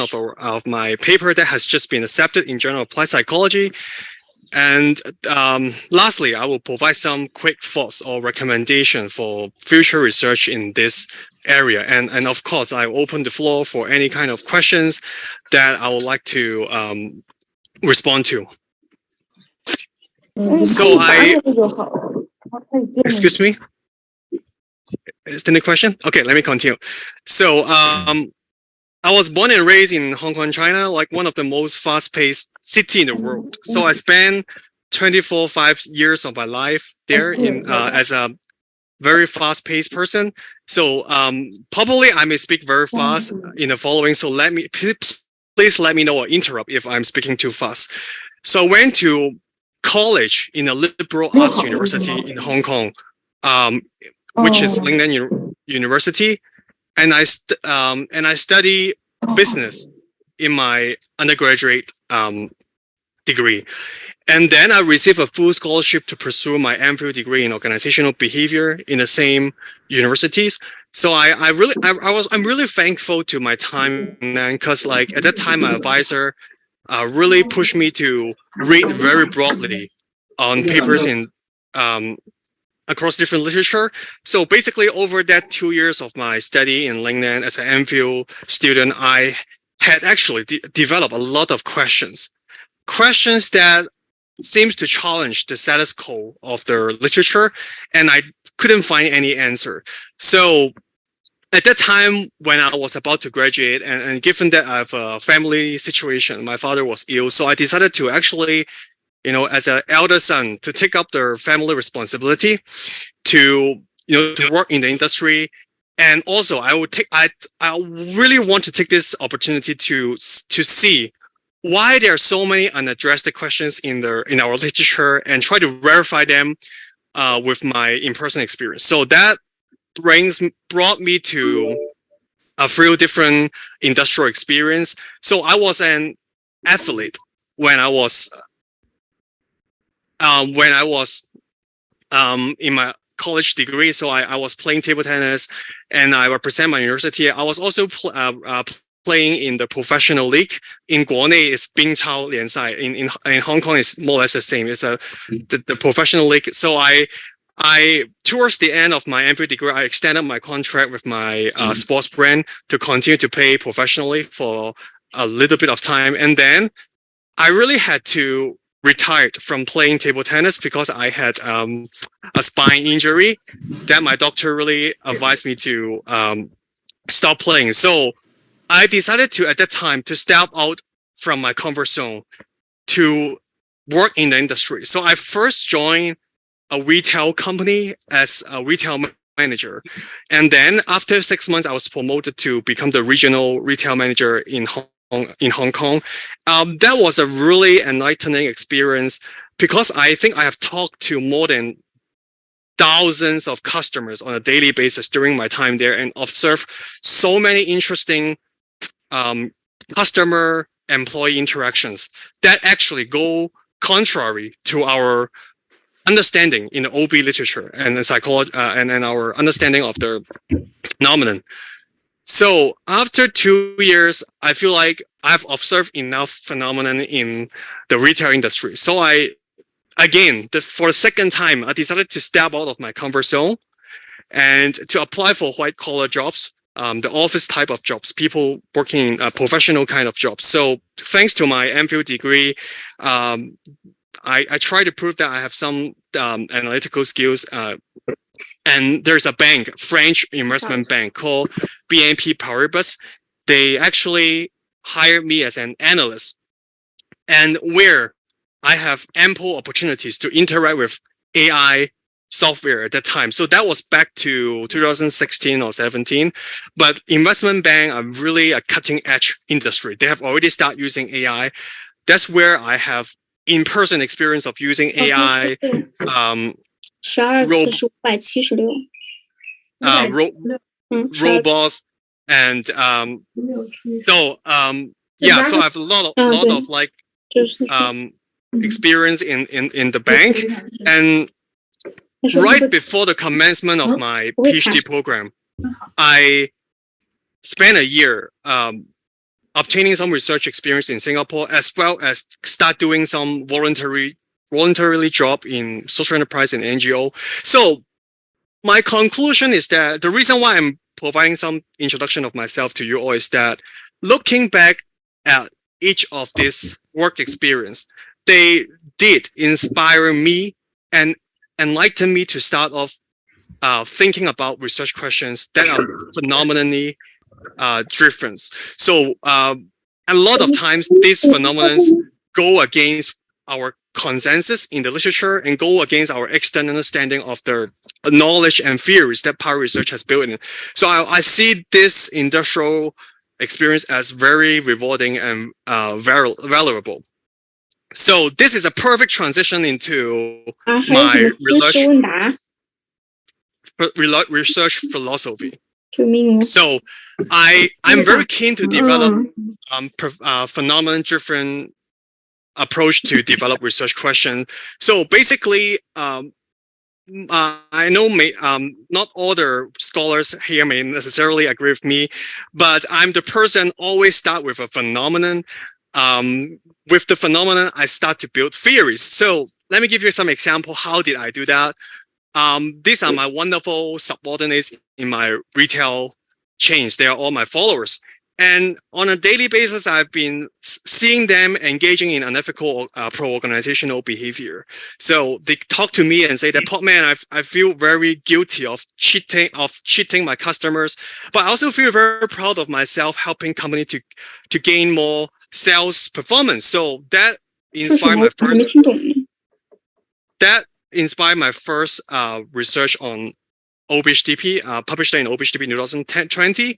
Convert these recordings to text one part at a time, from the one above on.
of my paper that has just been accepted in Journal of Applied Psychology. And lastly, I will provide some quick thoughts or recommendation for future research in this area. And of course, I open the floor for any kind of questions that I would like to respond to. So excuse me? Is there any question? Okay, let me continue. So I was born and raised in Hong Kong, China, like one of the most fast-paced city in the world. So I spent 5 years of my life there as a very fast-paced person. So probably I may speak very fast in the following. So please let me know or interrupt if I'm speaking too fast. So I went to college in a liberal arts university in Hong Kong, which is Lingnan University, and I study business in my undergraduate degree, and then I received a full scholarship to pursue my MPhil degree in organizational behavior in the same universities. So I'm really thankful to my time then, because like at that time my advisor really pushed me to read very broadly on papers in across different literature. So basically over that 2 years of my study in Lingnan as an MPhil student, I had actually developed a lot of questions that seems to challenge the status quo of the literature, and I couldn't find any answer. So at that time when I was about to graduate, and given that I have a family situation, my father was ill, so I decided to actually, as an elder son, to take up the family responsibility to work in the industry. And also I really want to take this opportunity to see why there are so many unaddressed questions in our literature and try to verify them with my in-person experience. So that brought me to a few different industrial experience. So I was an athlete when I was in my college degree. So I was playing table tennis, and I represent my university. I was also playing in the professional league. In Guonei, it's Bingchao Liansai. In Hong Kong, it's more or less the same. It's the professional league. So I towards the end of my MPhil degree, I extended my contract with my sports brand to continue to play professionally for a little bit of time. And then I really had to retire from playing table tennis because I had a spine injury that my doctor really advised me to stop playing. So I decided to, at that time, to step out from my comfort zone to work in the industry. So I first joined a retail company as a retail manager. And then after 6 months, I was promoted to become the regional retail manager in Hong Kong. That was a really enlightening experience because I think I have talked to more than thousands of customers on a daily basis during my time there and observed so many interesting customer employee interactions that actually go contrary to our understanding in the OB literature and the psychology and our understanding of the phenomenon. So after 2 years, I feel like I've observed enough phenomenon in the retail industry. So for the second time, I decided to step out of my comfort zone and to apply for white collar jobs, the office type of jobs, people working in a professional kind of jobs. So thanks to my MPhil degree, I try to prove that I have some analytical skills. And there's a bank, French investment bank called BNP Paribas. They actually hired me as an analyst, and where I have ample opportunities to interact with AI software at that time. So that was back to 2016 or 17. But investment bank are really a cutting edge industry. They have already started using AI. That's where I have in-person experience of using AI. Robots and so I have a lot of like experience in the bank. And right before the commencement of my PhD program, I spent a year obtaining some research experience in Singapore, as well as start doing some voluntarily job in social enterprise and NGO. So my conclusion is that the reason why I'm providing some introduction of myself to you all is that looking back at each of these work experience, they did inspire me and enlighten me to start off thinking about research questions that are phenomenally driven. So a lot of times these phenomena go against our consensus in the literature and go against our external understanding of the knowledge and theories that power research has built in. So I see this industrial experience as very rewarding and valuable. So this is a perfect transition into my research philosophy. So I'm very keen to develop phenomenon-driven approach to develop research questions. So basically, I know not all the scholars here may necessarily agree with me, but I'm the person always start with a phenomenon. With the phenomenon, I start to build theories. So let me give you some example. How did I do that? These are my wonderful subordinates in my retail chains. They are all my followers. And on a daily basis, I've been seeing them engaging in unethical pro-organizational behavior. So they talk to me and say that, Portman, I feel very guilty of cheating my customers, but I also feel very proud of myself helping company to gain more sales performance. So that inspired my first research on OBHDP, published in OBHDP in 2020.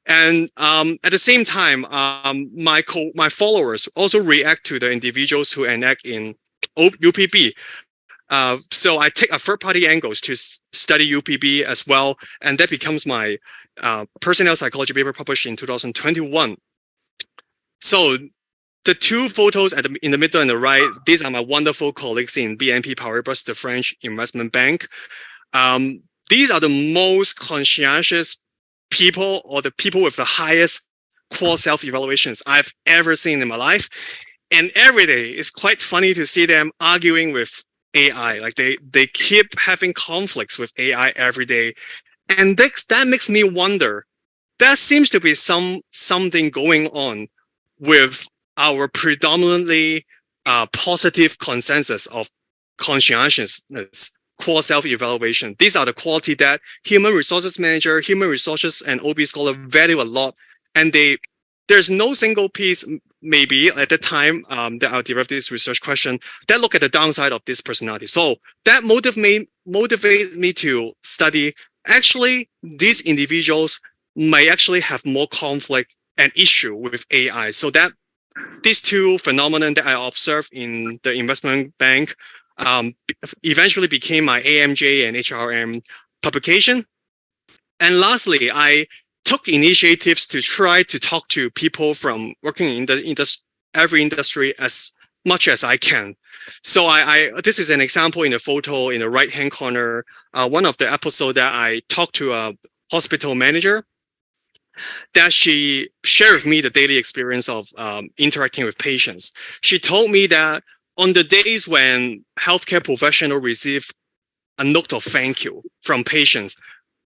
And at the same time, my followers also react to the individuals who enact in UPB. So I take a third-party angles to study UPB as well, and that becomes my personnel psychology paper published in 2021. So the two photos in the middle and the right, these are my wonderful colleagues in BNP Paribas, the French investment bank. These are the most conscientious people, or the people with the highest core self-evaluations I've ever seen in my life. And every day it's quite funny to see them arguing with AI. Like they keep having conflicts with AI every day. And that makes me wonder, there seems to be something going on with our predominantly positive consensus of conscientiousness, core self-evaluation. These are the quality that human resources manager, human resources, and OB scholar value a lot. And there's no single piece, maybe at the time that I developed this research question, that look at the downside of this personality. So that motivated me to study, actually, these individuals may actually have more conflict and issue with AI. So that these two phenomena that I observed in the investment bank eventually became my AMJ and HRM publication. And lastly, I took initiatives to try to talk to people from working in the every industry as much as I can. So this is an example in the photo in the right-hand corner. One of the episodes that I talked to a hospital manager, that she shared with me the daily experience of interacting with patients. She told me that on the days when healthcare professionals receive a note of thank you from patients,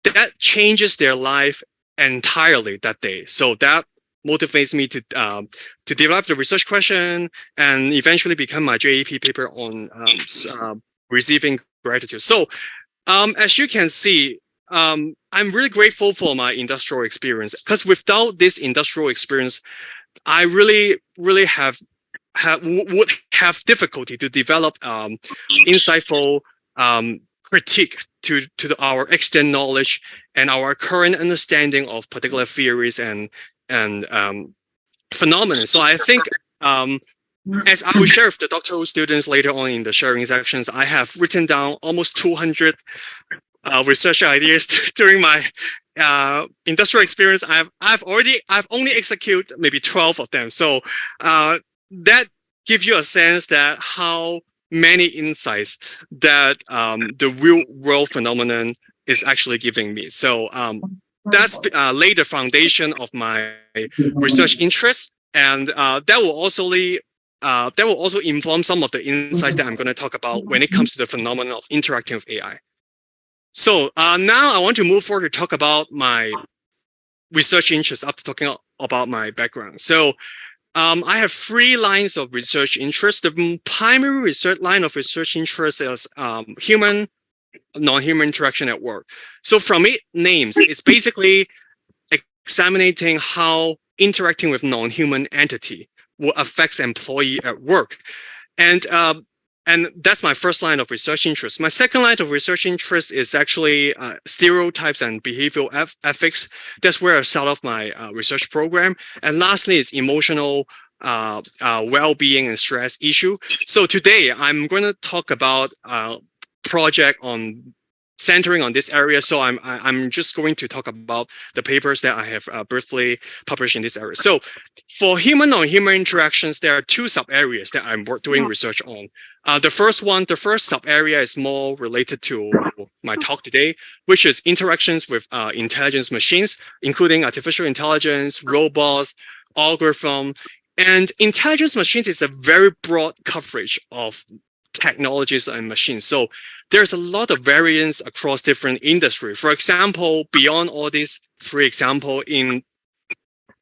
that changes their life entirely that day. So that motivates me to develop the research question and eventually become my JEP paper on receiving gratitude. So as you can see, I'm really grateful for my industrial experience, because without this industrial experience, I really would have difficulty to develop insightful critique to our extant knowledge and our current understanding of particular theories and phenomena. So I think, as I will share with the doctoral students later on in the sharing sections, I have written down almost 200 research ideas during my industrial experience. I've only executed maybe 12 of them. So that gives you a sense that how many insights that the real world phenomenon is actually giving me. So that's laid the foundation of my research interest. and that will also inform some of the insights that I'm going to talk about when it comes to the phenomenon of interacting with AI. So now I want to move forward to talk about my research interests after talking about my background. So I have 3 lines of research interest. The primary research line of research interest is human, non-human interaction at work. So from it names, it's basically examining how interacting with non-human entity will affect employee at work. And that's my first line of research interest. My second line of research interest is actually stereotypes and behavioral ethics. That's where I start off my research program. And lastly is emotional well-being and stress issue. So today I'm going to talk about a project on centering on this area. So I'm just going to talk about the papers that I have briefly published in this area. So for human non-human interactions, there are 2 sub-areas that I'm doing research on. The first sub-area is more related to my talk today, which is interactions with intelligence machines, including artificial intelligence, robots, algorithm. And intelligence machines is a very broad coverage of technologies and machines. So there's a lot of variance across different industries. For example, beyond all these 3 examples in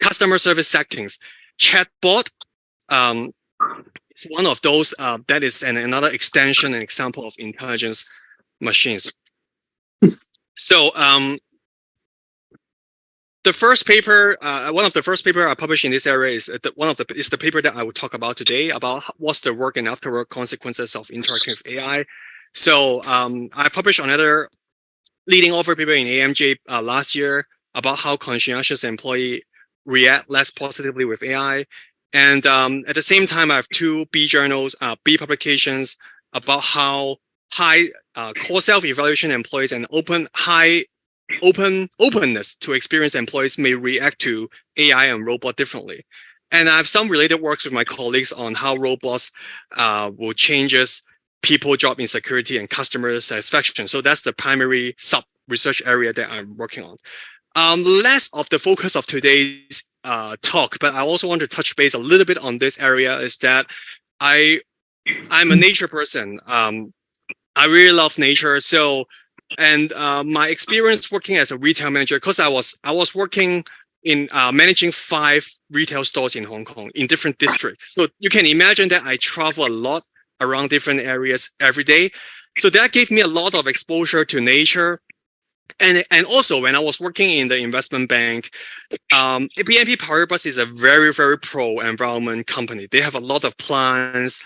customer service settings, chatbot is one of those that is another extension and example of intelligence machines. So the first paper, one of the first paper I published in this area is the paper that I will talk about today about what's the work and afterwork consequences of interacting with AI. So I published another leading author paper in AMJ last year about how conscientious employees react less positively with AI. And at the same time, I have 2 B journals, B publications about how high core self-evaluation employees and openness to experience employees may react to AI and robot differently. And I have some related works with my colleagues on how robots will changes people job insecurity and customer satisfaction. So that's the primary sub-research area that I'm working on. Less of the focus of today's talk, but I also want to touch base a little bit on this area is that I'm a nature person. I really love nature. So, and my experience working as a retail manager, because I was working in managing 5 retail stores in Hong Kong in different districts. So you can imagine that I travel a lot around different areas every day. So that gave me a lot of exposure to nature. And also when I was working in the investment bank, BNP Paribas is a very, very pro-environment company. They have a lot of plants,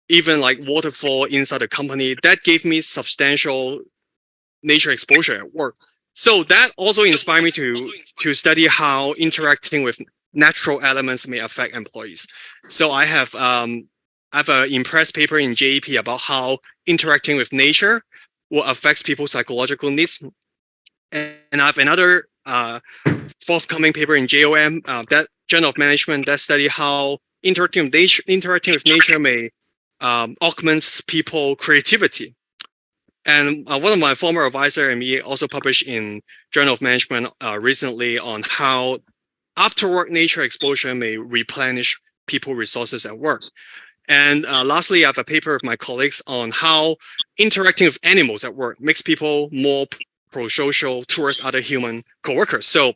even like waterfall inside the company. That gave me substantial nature exposure at work. So that also inspired me to study how interacting with natural elements may affect employees. So I have an impressed paper in JEP about how interacting with nature will affect people's psychological needs. And I have another forthcoming paper in JOM, that Journal of Management, that study how interacting with nature may augment people's creativity. And one of my former advisor and me also published in Journal of Management recently on how after-work nature exposure may replenish people resources at work. And lastly, I have a paper with my colleagues on how interacting with animals at work makes people more pro-social towards other human coworkers. So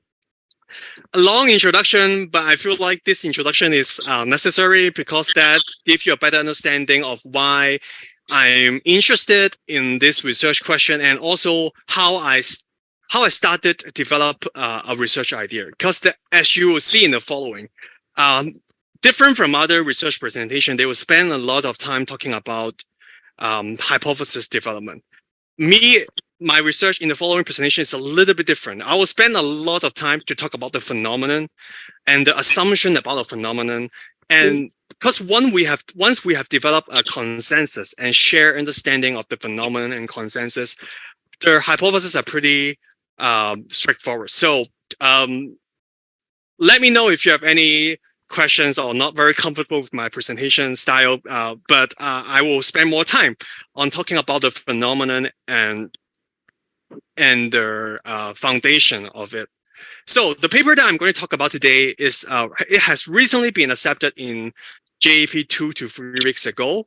a long introduction, but I feel like this introduction is necessary because that gives you a better understanding of why I'm interested in this research question and also how I started to develop a research idea. Because as you will see in the following, different from other research presentation, they will spend a lot of time talking about hypothesis development. My research in the following presentation is a little bit different. I will spend a lot of time to talk about the phenomenon and the assumption about the phenomenon. And because once we have developed a consensus and shared understanding of the phenomenon and consensus, the hypotheses are pretty straightforward. So let me know if you have any questions or not very comfortable with my presentation style, but I will spend more time on talking about the phenomenon and the foundation of it. So the paper that I'm going to talk about today is it has recently been accepted in JAP 2 to 3 weeks ago.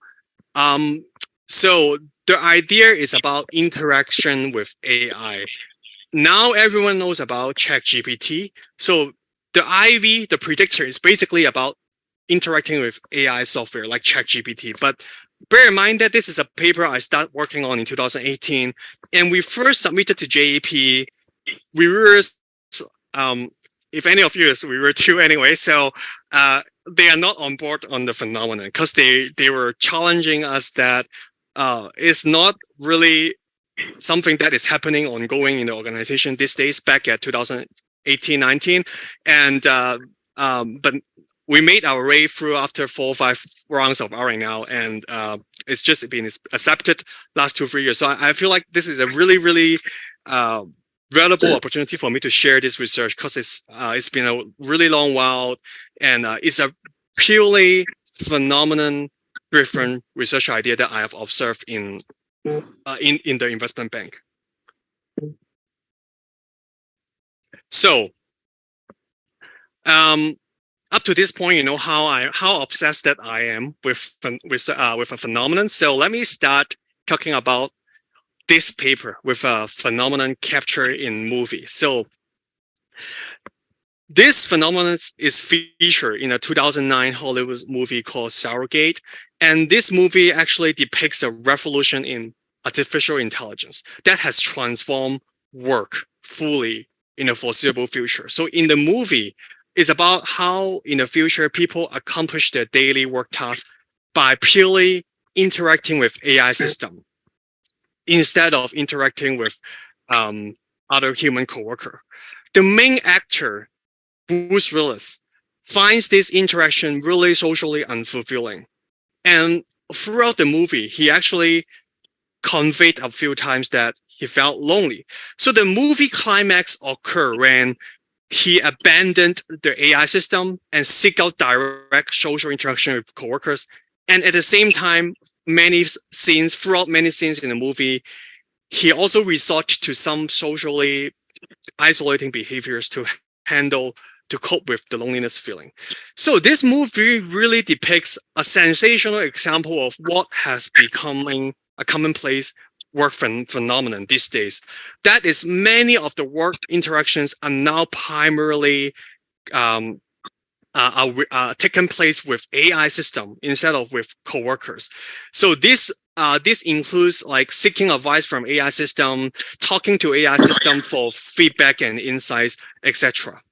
So the idea is about interaction with AI. Now everyone knows about ChatGPT. So the IV, the predictor, is basically about interacting with AI software like ChatGPT. But bear in mind that this is a paper I started working on in 2018, and we first submitted to JAP. We were, if any of you, we were two anyway. So they are not on board on the phenomenon because they were challenging us that it's not really something that is happening ongoing in the organization these days back at 2018-19. And but we made our way through after 4 or 5 rounds of R now, and it's just been accepted last 2-3 years. So I feel like this is a really, really valuable opportunity for me to share this research because it's been a really long while, and it's a purely phenomenon-driven research idea that I have observed in the investment bank. So, up to this point, you know how obsessed that I am with a phenomenon. So let me start talking about this paper with a phenomenon captured in movie. So this phenomenon is featured in a 2009 Hollywood movie called Surrogate, and this movie actually depicts a revolution in artificial intelligence that has transformed work fully in the foreseeable future. So in the movie, it's about how in the future people accomplish their daily work tasks by purely interacting with AI system instead of interacting with other human coworker. The main actor, Bruce Willis, finds this interaction really socially unfulfilling. And throughout the movie, he actually conveyed a few times that he felt lonely. So the movie climax occurred when he abandoned the AI system and seek out direct social interaction with coworkers. And at the same time, throughout many scenes in the movie, he also resorted to some socially isolating behaviors to cope with the loneliness feeling. So this movie really depicts a sensational example of what has becoming a commonplace work phenomenon these days. That is, many of the work interactions are now primarily taking place with AI system instead of with coworkers. So this includes like seeking advice from AI system, talking to AI system for feedback and insights, etc.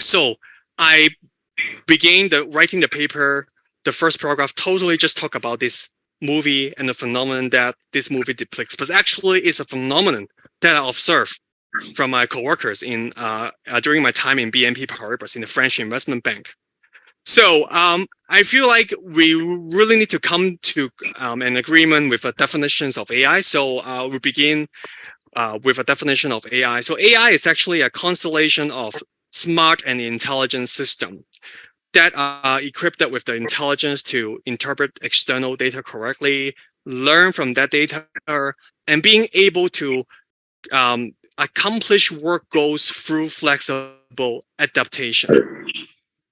So I began writing the paper. The first paragraph totally just talk about this movie and the phenomenon that this movie depicts, but actually it's a phenomenon that I observed from my coworkers during my time in BNP Paribas in the French investment bank. So I feel like we really need to come to an agreement with the definitions of AI. So we begin with a definition of AI. So AI is actually a constellation of smart and intelligent system that are equipped with the intelligence to interpret external data correctly, learn from that data, and being able to accomplish work goals through flexible adaptation.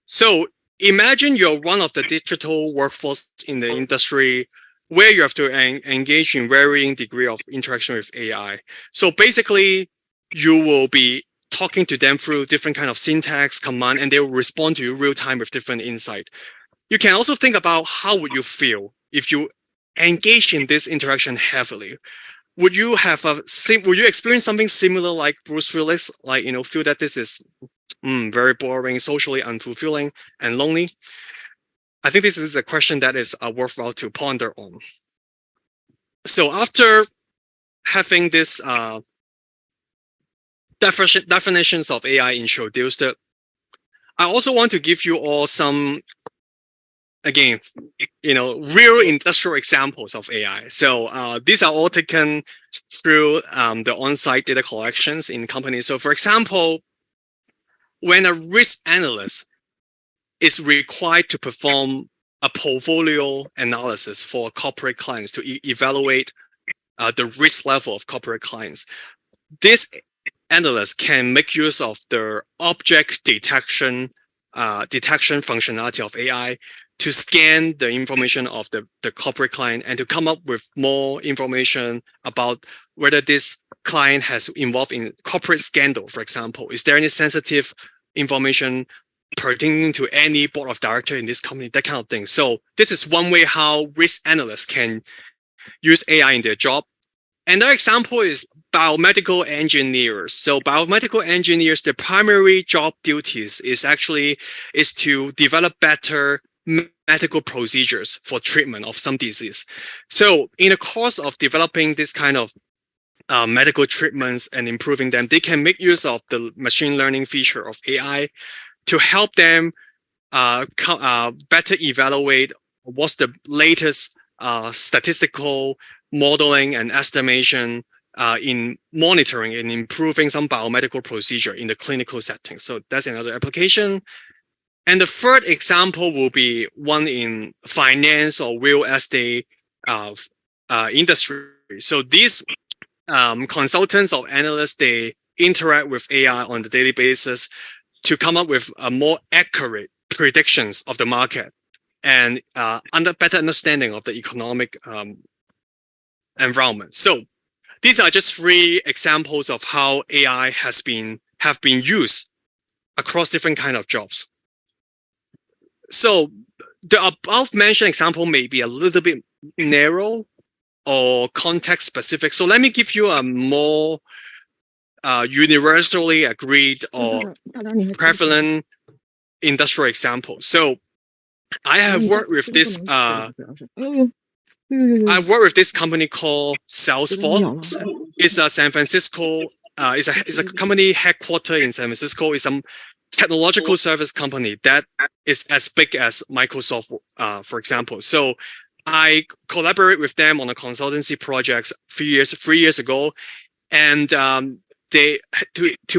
So imagine you're one of the digital workforce in the industry where you have to engage in varying degree of interaction with AI. So basically, you will be talking to them through different kind of syntax, command, and they will respond to you real time with different insight. You can also think about how would you feel if you engage in this interaction heavily. Would you experience something similar like Bruce Willis, like feel that this is very boring, socially unfulfilling, and lonely? I think this is a question that is worthwhile to ponder on. So after having this definitions of AI introduced, I also want to give you all some, again, real industrial examples of AI. So these are all taken through the on-site data collections in companies. So for example, when a risk analyst is required to perform a portfolio analysis for corporate clients to evaluate the risk level of corporate clients, this analysts can make use of the object detection functionality of AI to scan the information of the corporate client and to come up with more information about whether this client has involved in corporate scandal, for example. Is there any sensitive information pertaining to any board of director in this company, that kind of thing. So this is one way how risk analysts can use AI in their job. Another example is biomedical engineers. So biomedical engineers, their primary job duties is to develop better medical procedures for treatment of some disease. So in the course of developing this kind of medical treatments and improving them, they can make use of the machine learning feature of AI to help them better evaluate what's the latest statistical modeling and estimation in monitoring and improving some biomedical procedure in the clinical setting. So that's another application. And the third example will be one in finance or real estate industry. So these consultants or analysts, they interact with AI on a daily basis to come up with a more accurate predictions of the market and better understanding of the economic environment. So these are just 3 examples of how AI have been used across different kind of jobs. So the above mentioned example may be a little bit narrow or context specific. So let me give you a more universally agreed or prevalent industrial example. So I have worked with this company called Salesforce. It's a San Francisco, it's a company headquartered in San Francisco. It's a technological service company that is as big as Microsoft, for example. So I collaborate with them on a consultancy project 3 years ago, and to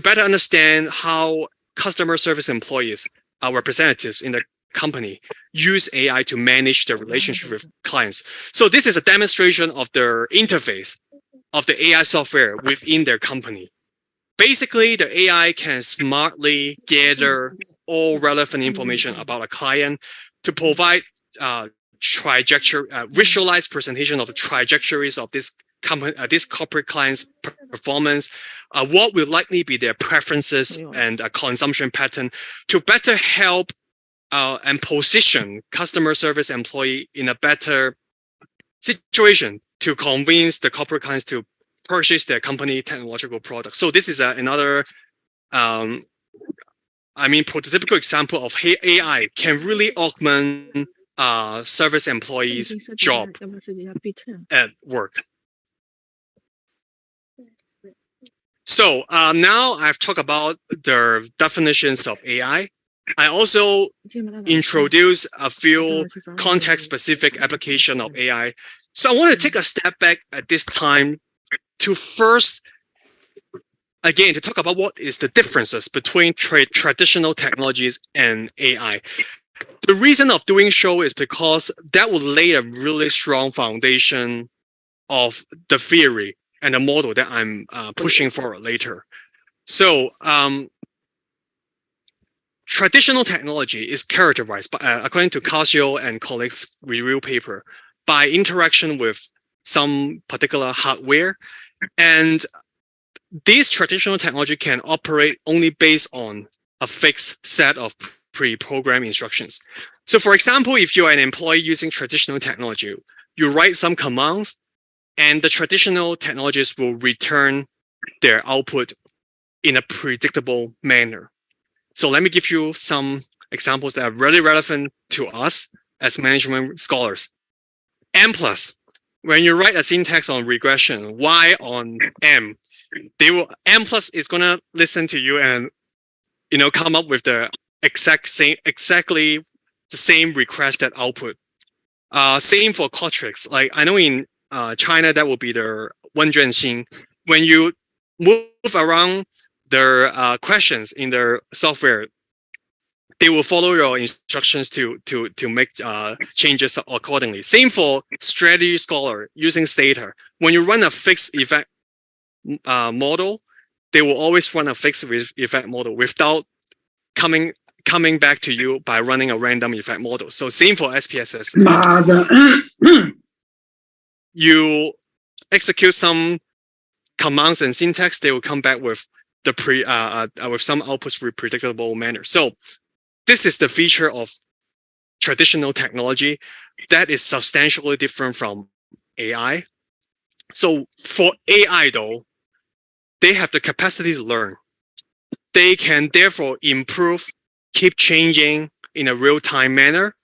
better understand how customer service employees, our representatives in the company, use AI to manage their relationship with clients. So this is a demonstration of their interface of the AI software within their company. Basically, the AI can smartly gather all relevant information about a client to provide visualized presentation of the trajectories of this corporate client's performance, what will likely be their preferences and consumption pattern, to better help and position customer service employee in a better situation to convince the corporate clients to purchase their company technological products. So this is another prototypical example of how AI can really augment service employees' job at work. So now I've talked about the definitions of AI. I also introduce a few context-specific application of AI. So I want to take a step back at this time to first, again, to talk about what is the differences between traditional technologies and AI. The reason of doing so is because that will lay a really strong foundation of the theory and the model that I'm pushing forward later. So traditional technology is characterized by, according to Casio and colleagues' review paper, by interaction with some particular hardware. And this traditional technology can operate only based on a fixed set of pre-programmed instructions. So for example, if you're an employee using traditional technology, you write some commands and the traditional technologies will return their output in a predictable manner. So let me give you some examples that are really relevant to us as management scholars. M+, when you write a syntax on regression, Y on M, M+ is gonna listen to you and come up with the exactly the same requested output. Same for quadrics. Like I know in China that will be the 问卷星. When you move around their questions in their software, they will follow your instructions to make changes accordingly. Same for strategy scholar using Stata. When you run a fixed effect model, they will always run a fixed effect model without coming back to you by running a random effect model. So same for SPSS. You execute some commands and syntax, they will come back with with some outputs with predictable manner. So this is the feature of traditional technology that is substantially different from AI. So for AI though, they have the capacity to learn. They can therefore improve, keep changing in a real-time manner.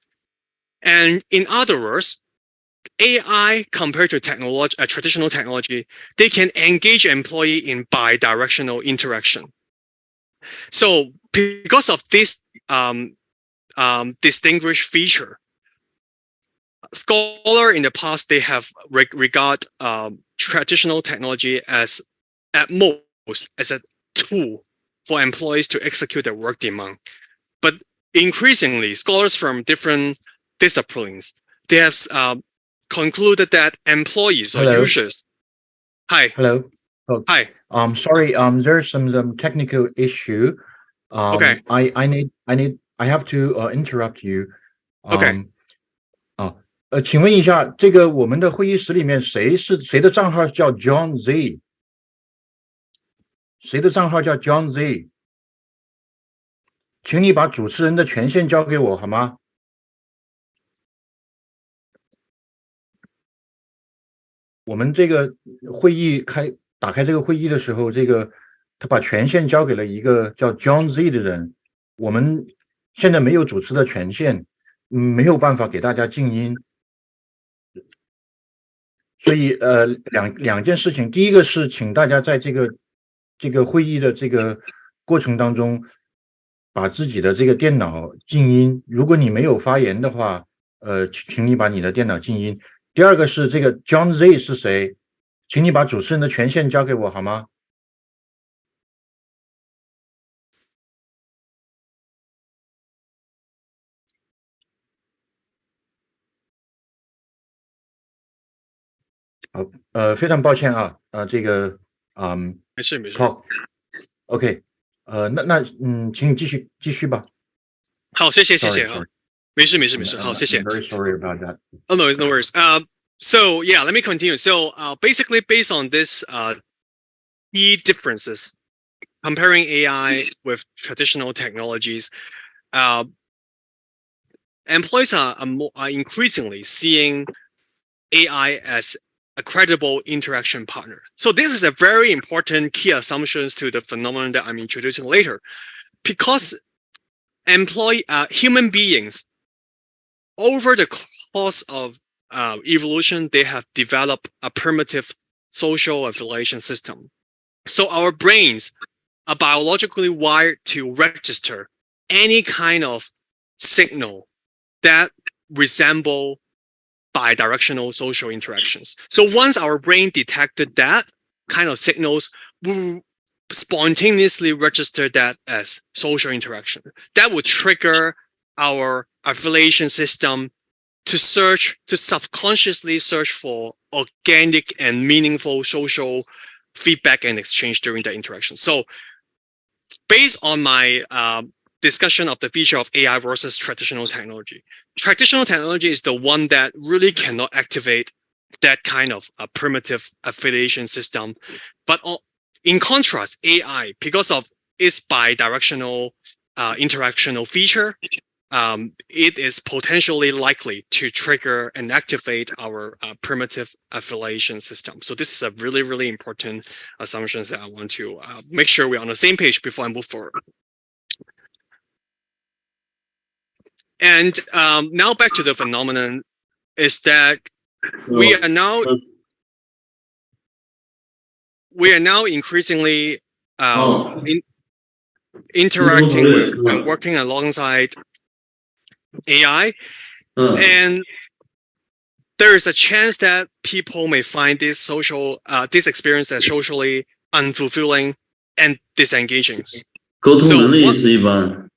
And in other words, AI compared to traditional technology, they can engage employee in bi-directional interaction. So because of this distinguished feature, scholars in the past, they have regard traditional technology as at most as a tool for employees to execute their work demand. But increasingly, scholars from different disciplines, they have concluded that employees or users. Hi. Hello. Oh, hi. Sorry. There's some technical issue. Okay. I have to interrupt you. Okay. 请问一下，这个我们的会议室里面谁的账号叫 John Z？ 谁的账号叫 John Z？ 请你把主持人的权限交给我好吗？我们这个会议打开这个会议的时候，他把权限交给了一个叫 John Z 的人，我们现在没有主持的权限，没有办法给大家静音。所以两件事情，第一个是请大家在这个会议的这个过程当中，把自己的这个电脑静音。如果你没有发言的话，请你把你的电脑静音。第二个是这个 John Z 是谁？请你把主持人的权限交给我好吗？好，非常抱歉啊，这个没事。好 ，OK， 请你继续吧。好，谢谢啊。没事。好，谢谢。 I'm very sorry about that. Oh no worries. So yeah, let me continue. So basically, based on this key differences comparing AI with traditional technologies, employees are increasingly seeing AI as a credible interaction partner. So this is a very important key assumptions to the phenomenon that I'm introducing later, because human beings over the course of evolution, they have developed a primitive social affiliation system. So our brains are biologically wired to register any kind of signal that resemble bi-directional social interactions. So once our brain detected that kind of signals, we spontaneously register that as social interaction. That would trigger our affiliation system to subconsciously search for organic and meaningful social feedback and exchange during the interaction. So based on my discussion of the feature of AI versus traditional technology is the one that really cannot activate that kind of a primitive affiliation system. But in contrast, AI, because of its bi-directional interactional feature, it is potentially likely to trigger and activate our primitive affiliation system. So this is a really, really important assumption that I want to make sure we're on the same page before I move forward. And now back to the phenomenon is that we are now increasingly interacting with and working alongside AI, and there is a chance that people may find this experience as socially unfulfilling and disengaging. 沟通能力是一般，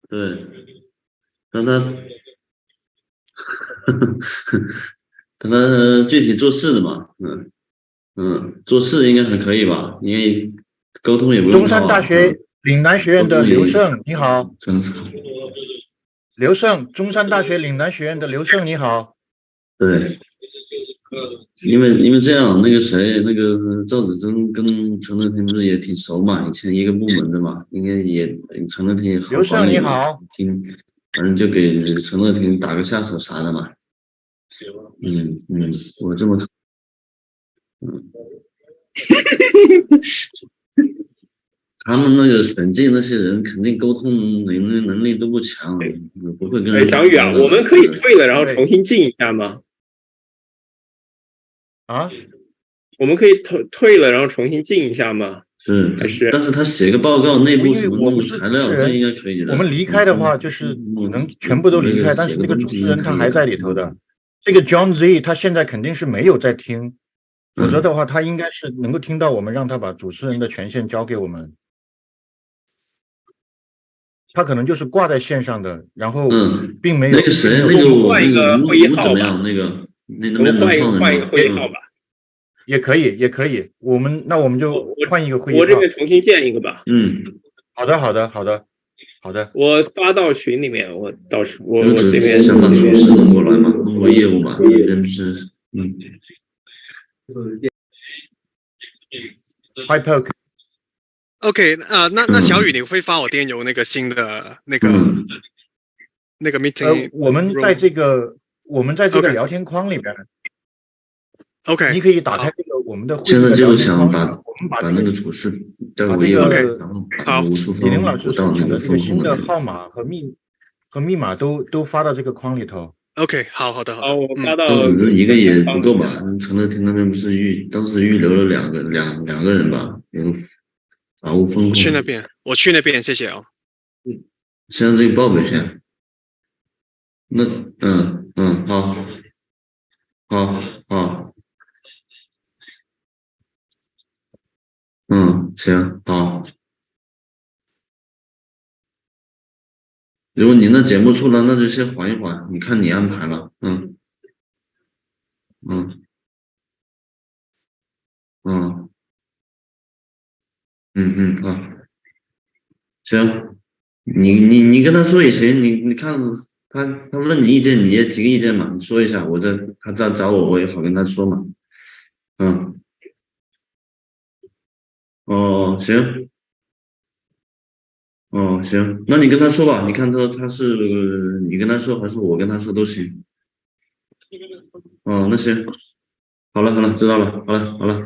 对，让他具体做事的嘛，做事应该还可以吧，因为沟通也不用中山大学岭南学院的刘胜，你好。刘胜，中山大学岭南学院的刘胜，你好。对，因为这样，那个谁，那个赵子珍跟陈乐天不是也挺熟嘛，以前一个部门的嘛，应该也陈乐天也好刘胜管理嘛，你好。反正就给陈乐天打个下手啥的嘛。我这么他们那个审计那些人肯定沟通能力都不强，不会跟人。小雨啊，我们可以退了，然后重新进一下吗？啊？我们可以退了，然后重新进一下吗？是，但是他写个报告，内部什么弄材料，这应该可以的。我们离开的话，就是只能全部都离开，但是那个主持人他还在里头的。这个 John Z 他现在肯定是没有在听，否则的话他应该是能够听到我们让他把主持人的权限交给我们。他可能就是挂在线上的，然后并没有。那个谁，那个我换一个会议号吧。我们换一个会议号吧。也可以，也可以。我们就换一个会议号。我这边重新建一个吧。好的。我发到群里面，我到时我这边想把主持弄过来嘛，弄个业务嘛，这边不是Hi Poke。OK， 那小雨，你会发我电邮那个新的那个 meeting？我们在这个聊天框里边。OK， 你可以打开这个我们的会议的聊天框，我们把那个主事交给业务，然后好，李玲老师申请的这个新的号码和密码都发到这个框里头。OK， 好的。我发到一个也不够吧？陈乐天那边不是当时预留了两个人吧？有法务风控。我去那边，谢谢哦。先这个报一下。那好。行，好。如果你那节目出了，那就先缓一缓，你看你安排了。行，你跟他说也行，你看他问你意见，你也提个意见嘛，你说一下，他再找我，我也好跟他说嘛。行。行，那你跟他说吧，你看他是你跟他说还是我跟他说都行。那行，好了，知道了，好了，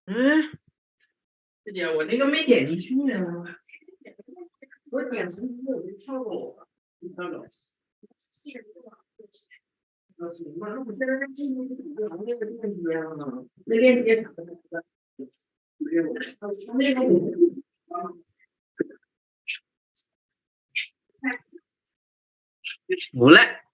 师姐，我那个没点进去呢。我点进去我就跳过了，你看到？那我现在在进入这个行业的链接啊，那链接啥的？出来。